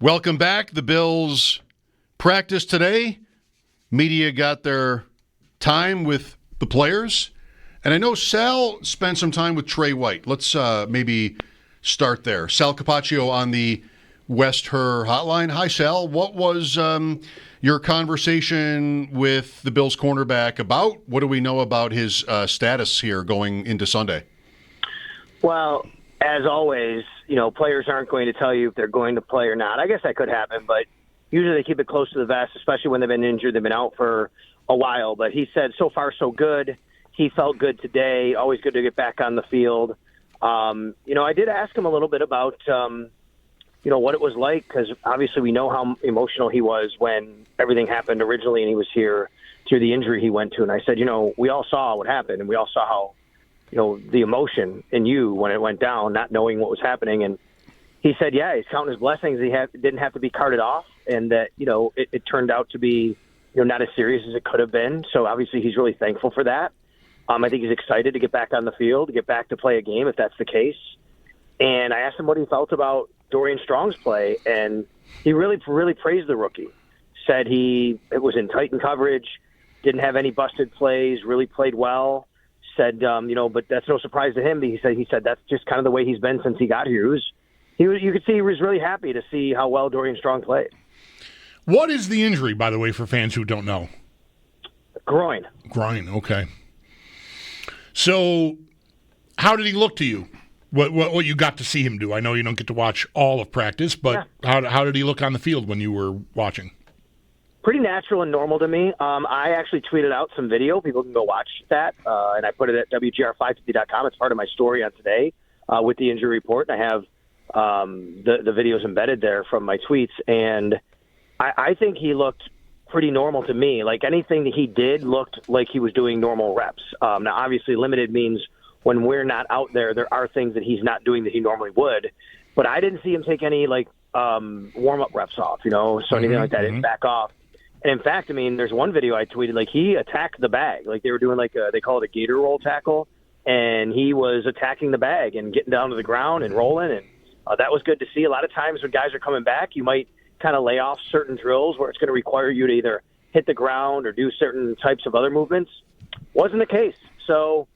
Welcome back. The Bills practice today. Media got their time with the players. And I know Sal spent some time with Tre White. Let's maybe start there. Sal Capaccio on the West Her hotline. Hi, Sal. What was your conversation with the Bills cornerback about? What do we know about his status here going into Sunday? Well, as always, players aren't going to tell you if they're going to play or not. I guess that could happen, but usually they keep it close to the vest, especially when they've been injured. They've been out for a while. But he said so far so good. He felt good today. Always good to get back on the field. I did ask him a little bit about, what it was like, because obviously we know how emotional he was when everything happened originally and he was here through the injury he went to. And I said, we all saw what happened, and we all saw how, the emotion in you when it went down, not knowing what was happening. And he said, yeah, he's counting his blessings. He didn't have to be carted off, and that, it turned out to be, not as serious as it could have been. So obviously he's really thankful for that. I think he's excited to get back on the field, to get back to play a game if that's the case. And I asked him what he felt about Dorian Strong's play, and he really, really praised the rookie. Said it was in tightened coverage, didn't have any busted plays, really played well. Said, but that's no surprise to him. He said that's just kind of the way he's been since he got here. You could see he was really happy to see how well Dorian Strong played. What is the injury, by the way, for fans who don't know? Groin, okay. So how did he look to you? What you got to see him do? I know you don't get to watch all of practice, but yeah. How did he look on the field when you were watching? Pretty natural and normal to me. I actually tweeted out some video. People can go watch that, and I put it at WGR550.com. It's part of my story on today with the injury report. And I have the videos embedded there from my tweets, and I think he looked pretty normal to me. Like anything that he did looked like he was doing normal reps. Now, obviously, limited means when we're not out there are things that he's not doing that he normally would. But I didn't see him take any warm-up reps off, so anything like that. Didn't back off. And in fact, there's one video I tweeted, he attacked the bag. They were doing they call it a gator roll tackle, and he was attacking the bag and getting down to the ground and rolling, and that was good to see. A lot of times when guys are coming back, you might kind of lay off certain drills where it's going to require you to either hit the ground or do certain types of other movements. Wasn't the case. So,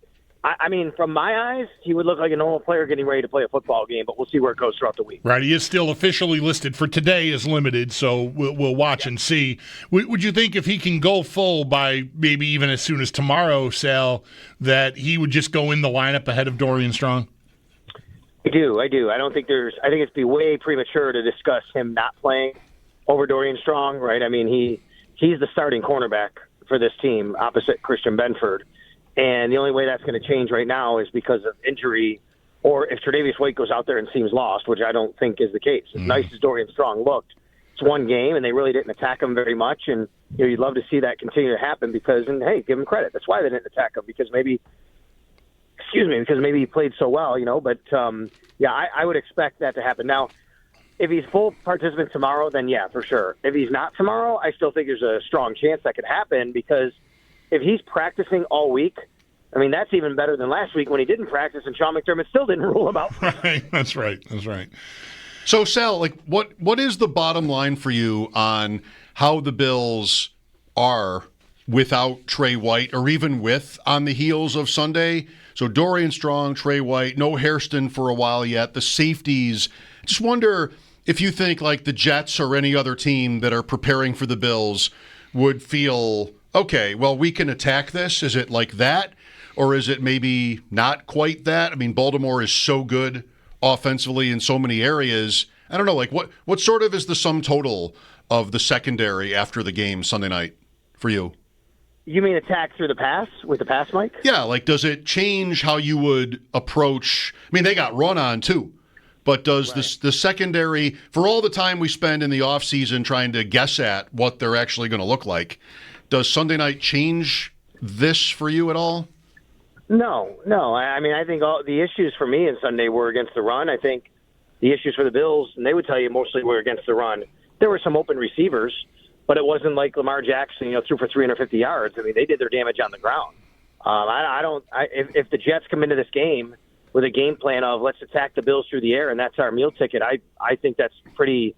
from my eyes, he would look like a normal player getting ready to play a football game, but we'll see where it goes throughout the week. Right, he is still officially listed for today as limited, so we'll watch and see. Would you think if he can go full by maybe even as soon as tomorrow, Sal, that he would just go in the lineup ahead of Dorian Strong? I do. I think it's be way premature to discuss him not playing over Dorian Strong, right? He's the starting cornerback for this team opposite Christian Benford. And the only way that's going to change right now is because of injury, or if Tre'Davious White goes out there and seems lost, which I don't think is the case. As nice as Dorian Strong looked, it's one game, and they really didn't attack him very much. And you'd love to see that continue to happen because, and hey, give him credit. That's why they didn't attack him, because maybe he played so well, But I would expect that to happen. Now, if he's full participant tomorrow, then yeah, for sure. If he's not tomorrow, I still think there's a strong chance that could happen, because if he's practicing all week, that's even better than last week when he didn't practice and Sean McDermott still didn't rule him out. Right, that's right. So, Sal, what is the bottom line for you on how the Bills are without Tre White, or even with on the heels of Sunday? So Dorian Strong, Tre White, no Hairston for a while yet. The safeties, just wonder if you think the Jets or any other team that are preparing for the Bills would feel, okay, well, we can attack this. Is it like that? Or is it maybe not quite that? Baltimore is so good offensively in so many areas. I don't know, what sort of is the sum total of the secondary after the game Sunday night for you? You mean attack through the pass, with the pass, Mike? Yeah, does it change how you would approach? They got run on too. But does the secondary, for all the time we spend in the offseason trying to guess at what they're actually going to look like, does Sunday night change this for you at all? No. I think all the issues for me in Sunday were against the run. I think the issues for the Bills, and they would tell you mostly were against the run. There were some open receivers, but it wasn't like Lamar Jackson, threw for 350 yards. They did their damage on the ground. If the Jets come into this game with a game plan of let's attack the Bills through the air and that's our meal ticket, I think that's pretty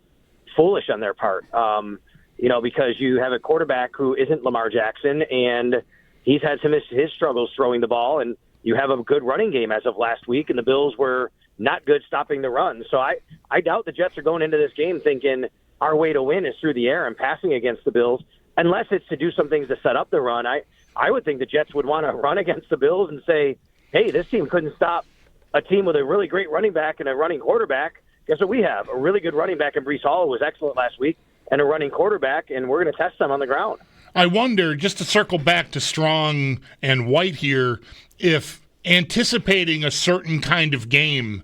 foolish on their part. Because you have a quarterback who isn't Lamar Jackson, and he's had some of his struggles throwing the ball, and you have a good running game as of last week, and the Bills were not good stopping the run. So I doubt the Jets are going into this game thinking our way to win is through the air and passing against the Bills, unless it's to do some things to set up the run. I would think the Jets would want to run against the Bills and say, hey, this team couldn't stop a team with a really great running back and a running quarterback. Guess what we have? A really good running back in Breece Hall, who was excellent last week, and a running quarterback, and we're going to test them on the ground. I wonder, just to circle back to Strong and White here, if anticipating a certain kind of game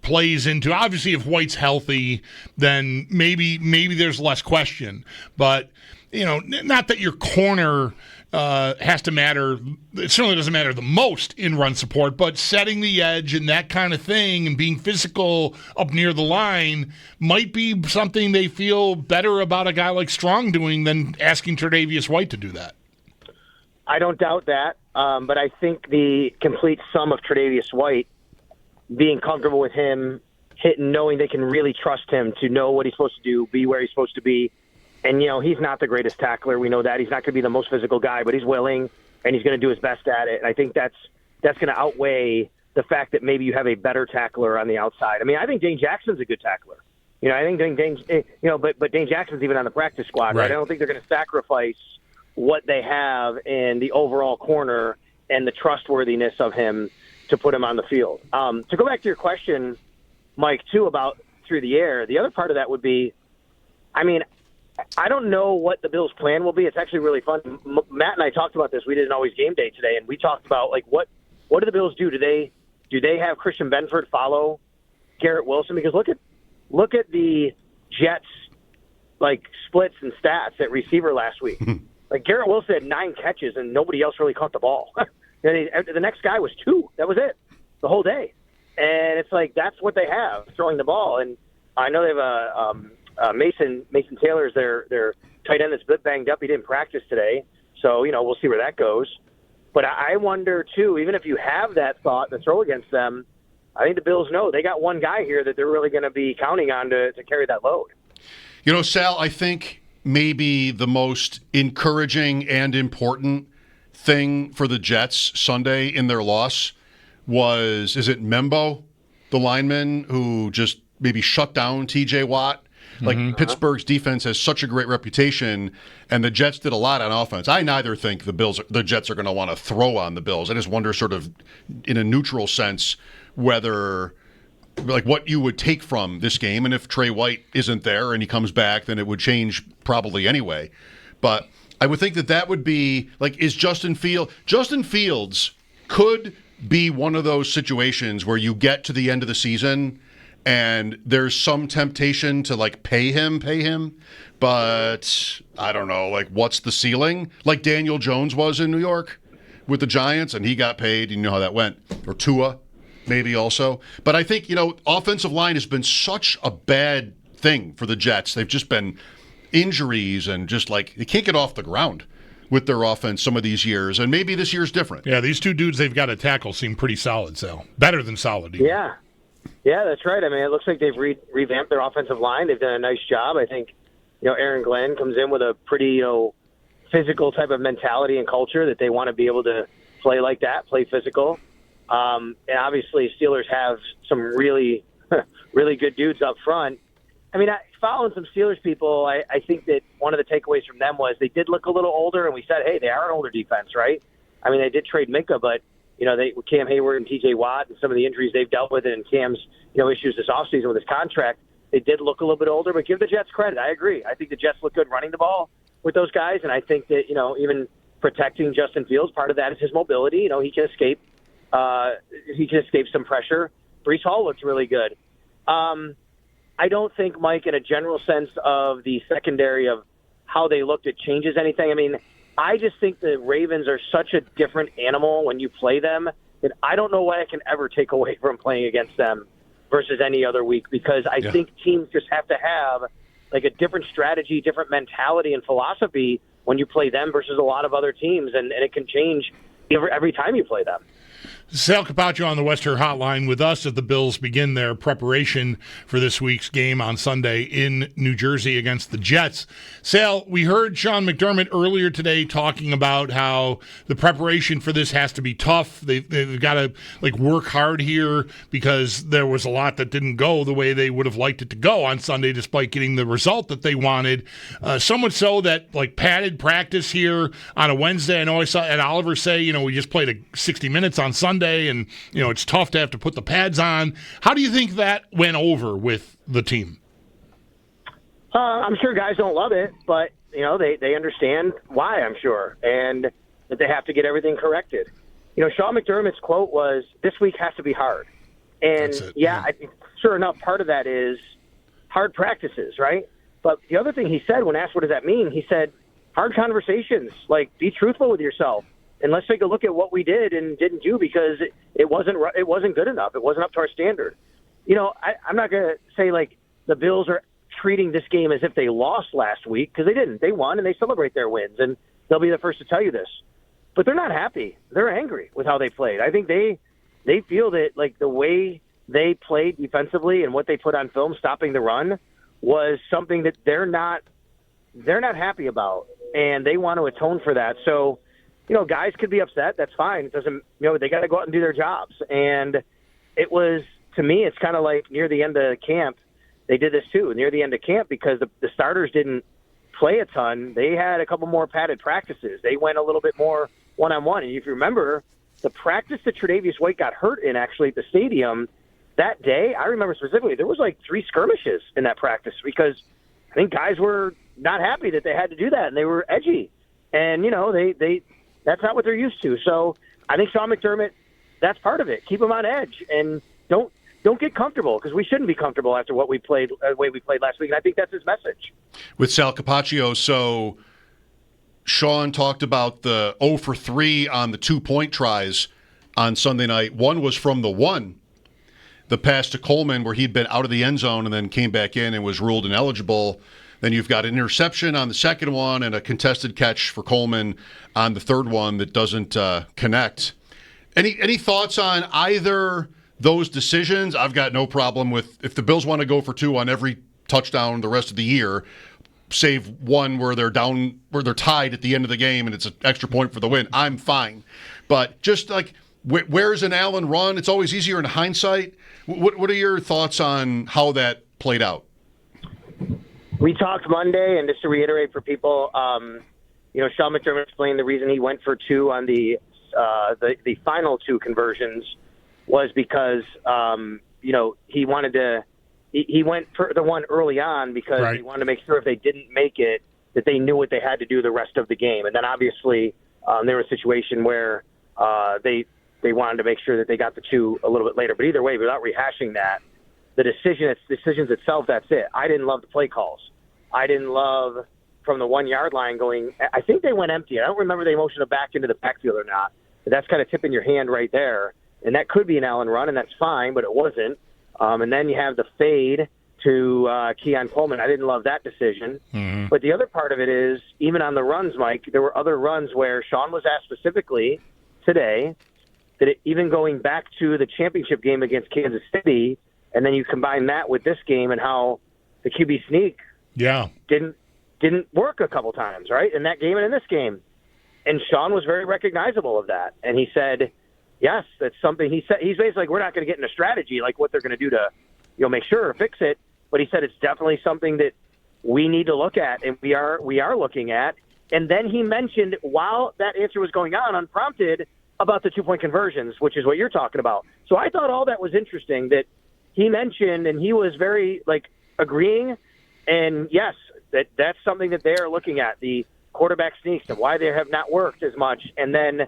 plays into, obviously if White's healthy, then maybe there's less question. But, not that your corner has to matter. It certainly doesn't matter the most in run support, but setting the edge and that kind of thing and being physical up near the line might be something they feel better about a guy like Strong doing than asking Tre'Davious White to do that. I don't doubt that, but I think the complete sum of Tre'Davious White being comfortable with him, knowing they can really trust him to know what he's supposed to do, be where he's supposed to be. And, he's not the greatest tackler. We know that. He's not going to be the most physical guy, but he's willing, and he's going to do his best at it. And I think that's going to outweigh the fact that maybe you have a better tackler on the outside. I mean, I think Dane Jackson's a good tackler. I think Dane, but Dane Jackson's even on the practice squad, right? I don't think they're going to sacrifice what they have in the overall corner and the trustworthiness of him to put him on the field. To go back to your question, Mike, too, about through the air, the other part of that would be, I don't know what the Bills' plan will be. It's actually really fun. Matt and I talked about this. We did an Always Game Day today, and we talked about, what do the Bills do? Do they have Christian Benford follow Garrett Wilson? Because look at the Jets, splits and stats at receiver last week. Garrett Wilson had 9 catches, and nobody else really caught the ball. And the next guy was 2. That was it the whole day. And it's that's what they have, throwing the ball. And I know they have Mason Taylor's their tight end that's a bit banged up. He didn't practice today, so we'll see where that goes. But I wonder too, even if you have that thought to throw against them, I think the Bills know they got one guy here that they're really going to be counting on to carry that load. Sal, I think maybe the most encouraging and important thing for the Jets Sunday in their loss was, is it Membo, the lineman who just maybe shut down TJ Watt? Pittsburgh's defense has such a great reputation, and the Jets did a lot on offense. I neither think the Jets are going to want to throw on the Bills. I just wonder, sort of in a neutral sense, whether what you would take from this game. And if Trey White isn't there and he comes back, then it would change probably anyway. But I would think that would be is Justin Fields could be one of those situations where you get to the end of the season and there's some temptation to pay him, but I don't know, what's the ceiling? Like Daniel Jones was in New York with the Giants, and he got paid. You know how that went. Or Tua, maybe also. But I think, offensive line has been such a bad thing for the Jets. They've just been injuries and just they can't get off the ground with their offense some of these years, and maybe this year's different. Yeah, these 2 dudes they've got to tackle seem pretty solid, Sal. Better than solid, even. Yeah, that's right. I mean, it looks like they've revamped their offensive line. They've done a nice job. I think, Aaron Glenn comes in with a pretty, physical type of mentality and culture that they want to be able to play like that, play physical. And obviously, Steelers have some really, really good dudes up front. I mean, following some Steelers people, I think that one of the takeaways from them was they did look a little older, and we said, hey, they are an older defense, right? I mean, they did trade Minka, but Cam Hayward and TJ Watt and some of the injuries they've dealt with and Cam's, issues this offseason with his contract, they did look a little bit older, but give the Jets credit. I agree. I think the Jets look good running the ball with those guys, and I think that, even protecting Justin Fields, part of that is his mobility. He can escape some pressure. Breece Hall looks really good. I don't think, Mike, in a general sense of the secondary of how they looked, it changes anything. I mean, I just think the Ravens are such a different animal when you play them that I don't know what I can ever take away from playing against them versus any other week, because I think teams just have to have a different strategy, different mentality and philosophy when you play them versus a lot of other teams, and it can change every time you play them. Sal Capaccio on the Western Hotline with us as the Bills begin their preparation for this week's game on Sunday in New Jersey against the Jets. Sal, we heard Sean McDermott earlier today talking about how the preparation for this has to be tough. They've got to work hard here because there was a lot that didn't go the way they would have liked it to go on Sunday, despite getting the result that they wanted. So much so that padded practice here on a Wednesday. I know I saw Ed Oliver say, we just played 60 minutes on Sunday. And it's tough to have to put the pads on. How do you think that went over with the team? I'm sure guys don't love it, but they understand why, I'm sure, and that they have to get everything corrected. Sean McDermott's quote was, "This week has to be hard," and I think sure enough, part of that is hard practices, right? But the other thing he said when asked what does that mean, he said hard conversations, be truthful with yourself. And let's take a look at what we did and didn't do because it wasn't good enough. It wasn't up to our standard. I'm not going to say the Bills are treating this game as if they lost last week because they didn't. They won and they celebrate their wins, and they'll be the first to tell you this. But they're not happy. They're angry with how they played. I think they feel that the way they played defensively and what they put on film, stopping the run, was something that they're not happy about, and they want to atone for that. So. Guys could be upset. That's fine. It doesn't, they got to go out and do their jobs. And it was, to me, it's kind of near the end of camp, they did this too, near the end of camp, because the starters didn't play a ton. They had a couple more padded practices. They went a little bit more one-on-one. And if you remember, the practice that Tre'Davious White got hurt in actually at the stadium that day, I remember specifically, there was 3 skirmishes in that practice because I think guys were not happy that they had to do that, and they were edgy. And, that's not what they're used to. So I think Sean McDermott, that's part of it. Keep them on edge and don't get comfortable because we shouldn't be comfortable after what we played, the way we played last week. And I think that's his message. With Sal Capaccio, so Sean talked about the 0 for 3 on the 2-point tries on Sunday night. One was from the pass to Coleman where he'd been out of the end zone and then came back in and was ruled ineligible. Then you've got an interception on the second one and a contested catch for Coleman on the third one that doesn't connect. Any thoughts on either those decisions? I've got no problem with if the Bills want to go for 2 on every touchdown the rest of the year, save one where they're tied at the end of the game and it's an extra point for the win. I'm fine. But just where's an Allen run? It's always easier in hindsight. What are your thoughts on how that played out? We talked Monday, and just to reiterate for people, Sean McDermott explained the reason he went for 2 on the final 2 conversions was because he wanted to. He went for the one early on because he wanted to make sure if they didn't make it that they knew what they had to do the rest of the game, and then obviously there was a situation where they wanted to make sure that they got the 2 a little bit later. But either way, without rehashing that. The decisions itself, that's it. I didn't love the play calls. I didn't love from the 1-yard line going – I think they went empty. I don't remember they motioned it back into the backfield or not. But that's kind of tipping your hand right there. And that could be an Allen run, and that's fine, but it wasn't. And then you have the fade to Keon Coleman. I didn't love that decision. Mm-hmm. But the other part of it is, even on the runs, Mike, there were other runs where Sean was asked specifically today that even going back to the championship game against Kansas City – and then you combine that with this game and how the QB sneak didn't work a couple times, right? In that game and in this game. And Sean was very recognizable of that. And he said, yes, that's something he said. He's basically we're not going to get in a strategy what they're going to do to make sure or fix it. But he said it's definitely something that we need to look at, and we are looking at. And then he mentioned while that answer was going on, unprompted, about the 2-point conversions, which is what you're talking about. So I thought all that was interesting that he mentioned, and he was very agreeing. And yes, that's something that they are looking at, the quarterback sneaks and why they have not worked as much. And then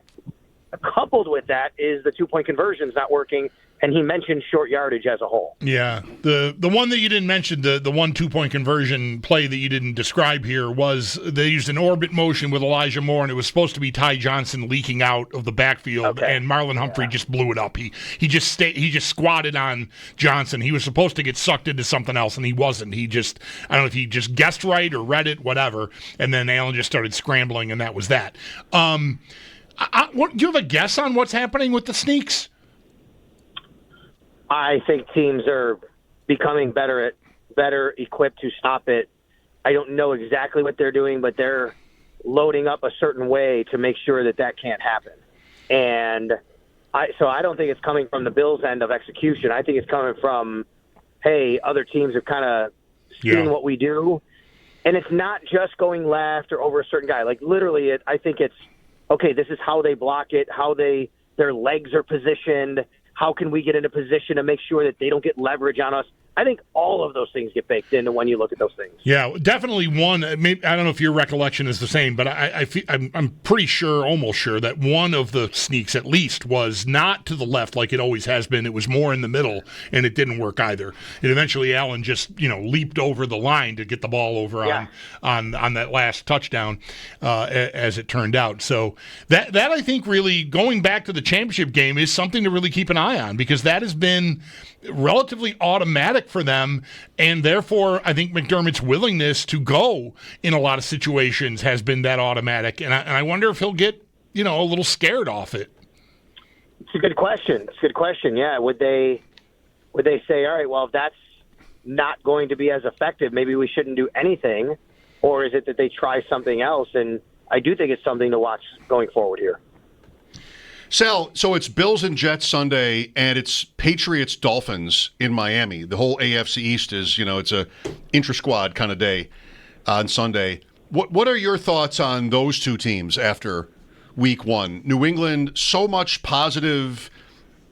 coupled with that is the 2-point conversions not working. And he mentioned short yardage as a whole. Yeah. The one that you didn't mention, the 1 2-point conversion play that you didn't describe here was they used an orbit motion with Elijah Moore, and it was supposed to be Ty Johnson leaking out of the backfield, and Marlon Humphrey just blew it up. He just squatted on Johnson. He was supposed to get sucked into something else, and he wasn't. I don't know if he just guessed right or read it, whatever, and then Allen just started scrambling, and that was that. Do you have a guess on what's happening with the sneaks? I think teams are becoming better equipped to stop it. I don't know exactly what they're doing, but they're loading up a certain way to make sure that can't happen. And so I don't think it's coming from the Bills' end of execution. I think it's coming from, hey, other teams are kind of seeing what we do. And it's not just going left or over a certain guy. Like, literally, I think it's, okay, this is how they block it, how their legs are positioned, how can we get into position to make sure that they don't get leverage on us. I think all of those things get baked into when you look at those things. Yeah, definitely one. Maybe, I don't know if your recollection is the same, but I'm pretty sure, almost sure, that one of the sneaks at least was not to the left like it always has been. It was more in the middle, and it didn't work either. And eventually, Allen just leaped over the line to get the ball over on that last touchdown, as it turned out. So that I think really going back to the championship game is something to really keep an eye on, because that has been relatively automatic for them, and therefore I think McDermott's willingness to go in a lot of situations has been that automatic, and I wonder if he'll get a little scared off it. It's a good question. Yeah, would they say, all right, well, if that's not going to be as effective, maybe we shouldn't do anything, or is it that they try something else? And I do think it's something to watch going forward here. Sal, so it's Bills and Jets Sunday, and it's Patriots-Dolphins in Miami. The whole AFC East is, it's a intra-squad kind of day on Sunday. What are your thoughts on those two teams after Week 1? New England, so much positive,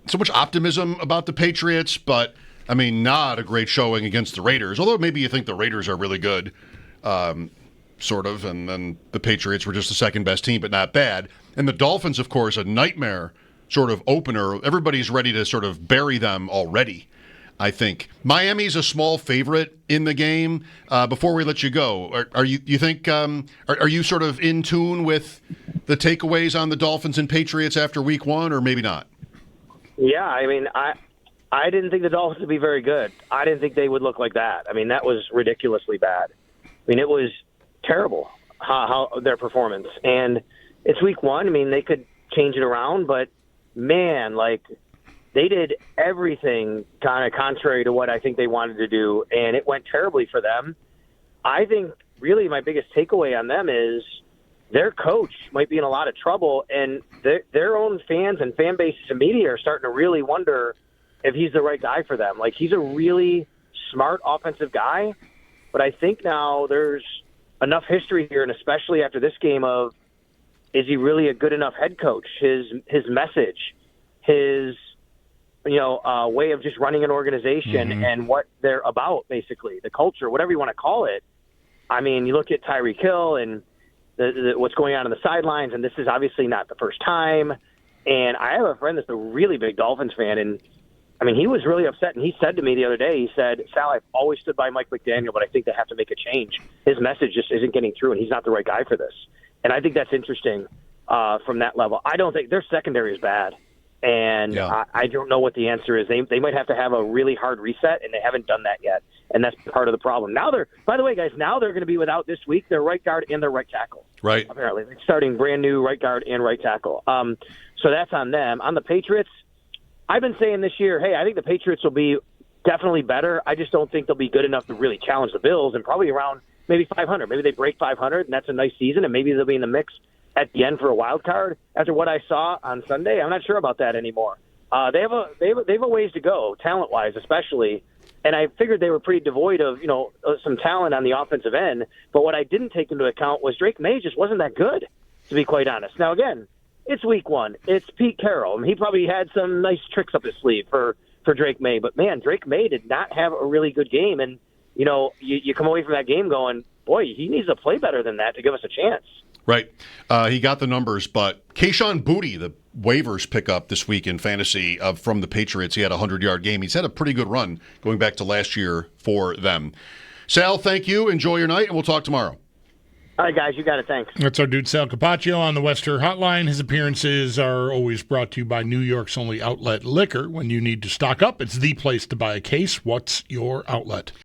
so much optimism about the Patriots, but, not a great showing against the Raiders, although maybe you think the Raiders are really good, sort of, and then the Patriots were just the second-best team, but not bad. And the Dolphins, of course, a nightmare sort of opener. Everybody's ready to sort of bury them already, I think. Miami's a small favorite in the game. Before we let you go, are you sort of in tune with the takeaways on the Dolphins and Patriots after Week 1, or maybe not? Yeah, I didn't think the Dolphins would be very good. I didn't think they would look like that. That was ridiculously bad. It was terrible how their performance. And it's Week 1. They could change it around, but, man, they did everything kind of contrary to what I think they wanted to do, and it went terribly for them. I think really my biggest takeaway on them is their coach might be in a lot of trouble, and their own fans and fan bases and media are starting to really wonder if he's the right guy for them. He's a really smart offensive guy, but I think now there's enough history here, and especially after this game, of is he really a good enough head coach? His message, his way of just running an organization and what they're about, basically the culture, whatever you want to call it. You look at Tyreek Hill and what's going on the sidelines, and this is obviously not the first time. And I have a friend that's a really big Dolphins fan, and he was really upset, and he said to me the other day, he said, Sal, I've always stood by Mike McDaniel, but I think they have to make a change. His message just isn't getting through, and he's not the right guy for this. And I think that's interesting from that level. I don't think their secondary is bad, and I don't know what the answer is. They might have to have a really hard reset, and they haven't done that yet, and that's part of the problem. Now by the way, guys, now they're going to be without this week their right guard and their right tackle. Right. Apparently, they're starting brand new right guard and right tackle. So that's on them. On the Patriots, I've been saying this year, hey, I think the Patriots will be definitely better. I just don't think they'll be good enough to really challenge the Bills, and probably around maybe 500. Maybe they break 500, and that's a nice season, and maybe they'll be in the mix at the end for a wild card. After what I saw on Sunday, I'm not sure about that anymore. They have a ways to go, talent-wise especially, and I figured they were pretty devoid of some talent on the offensive end. But what I didn't take into account was Drake May just wasn't that good, to be quite honest. Now again, it's Week 1. It's Pete Carroll. He probably had some nice tricks up his sleeve for Drake May, but man, Drake May did not have a really good game, and you come away from that game going, boy, he needs to play better than that to give us a chance. Right. He got the numbers, but Kayshon Boutte, the waivers pickup this week in fantasy from the Patriots, he had a 100-yard game. He's had a pretty good run going back to last year for them. Sal, thank you. Enjoy your night, and we'll talk tomorrow. All right, guys, you got it. Thanks. That's our dude Sal Capaccio on the Wester Hotline. His appearances are always brought to you by New York's only outlet liquor. When you need to stock up, it's the place to buy a case. What's your outlet?